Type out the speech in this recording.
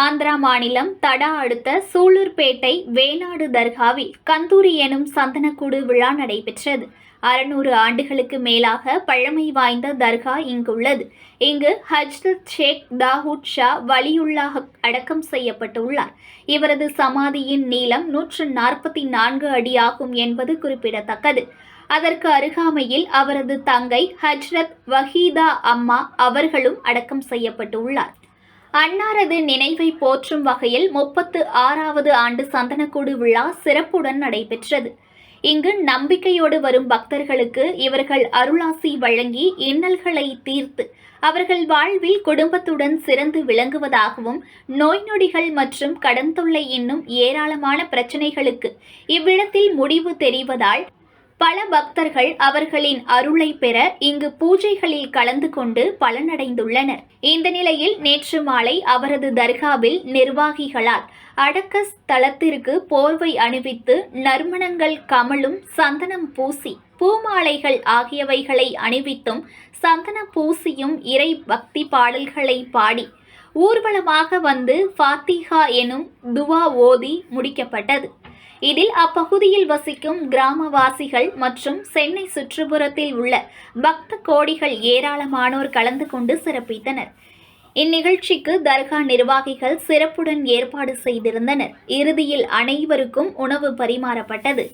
ஆந்திரா மாநிலம் தடா அடுத்த சூலூர்பேட்டை வேணாடு தர்காவில் கந்தூரி எனும் சந்தனக்கூடு விழா நடைபெற்றது. 600 ஆண்டுகளுக்கு மேலாக பழமை வாய்ந்த தர்கா இங்குள்ளது. இங்கு ஹஜ்ரத் ஷேக் தாவூத் ஷா வலியுல்லாஹ் அடக்கம் செய்யப்பட்டுள்ளார். இவரது சமாதியின் நீளம் 144 அடியாகும் என்பது குறிப்பிடத்தக்கது. அதற்கு அருகாமையில் அவரது தங்கை ஹஜ்ரத் வஹீதா அம்மா அவர்களும் அடக்கம் செய்யப்பட்டுள்ளார். அன்னாரது நினைவை போற்றும் வகையில் 36வது ஆண்டு சந்தனக்கூடு விழா சிறப்புடன் நடைபெற்றது. இங்கு நம்பிக்கையோடு வரும் பக்தர்களுக்கு இவர்கள் அருளாசி வழங்கி இன்னல்களை தீர்த்து அவர்கள் வாழ்வில் குடும்பத்துடன் சிறந்து விளங்குவதாகவும், நோய் நொடிகள் மற்றும் கடன் தொல்லை இன்னும் ஏராளமான பிரச்சனைகளுக்கு இவ்விடத்தில் முடிவு தெரிவதால் பல பக்தர்கள் அவர்களின் அருளை பெற இங்கு பூஜைகளில் கலந்து கொண்டு பலனடைந்துள்ளனர். இந்த நிலையில் நேற்று மாலை அவரது தர்காவில் நிர்வாகிகளால் அடக்க ஸ்தலத்திற்கு போர்வை அணிவித்து நறுமணங்கள் கமழும் சந்தனம் பூசி பூமாலைகள் ஆகியவைகளை அணிவித்தும் சந்தன பூசியும் இறை பக்தி பாடல்களை பாடி ஊர்வலமாக வந்து ஃபாத்திஹா எனும் துவா ஓதி முடிக்கப்பட்டது. இதில் அப்பகுதியில் வசிக்கும் கிராமவாசிகள் மற்றும் சென்னை சுற்றுப்புறத்தில் உள்ள பக்த கோடிகள் ஏராளமானோர் கலந்து கொண்டு சிறப்பித்தனர். இந்நிகழ்ச்சிக்கு தர்கா நிர்வாகிகள் சிறப்புடன் ஏற்பாடு செய்திருந்தனர். இறுதியில் அனைவருக்கும் உணவு பரிமாறப்பட்டது.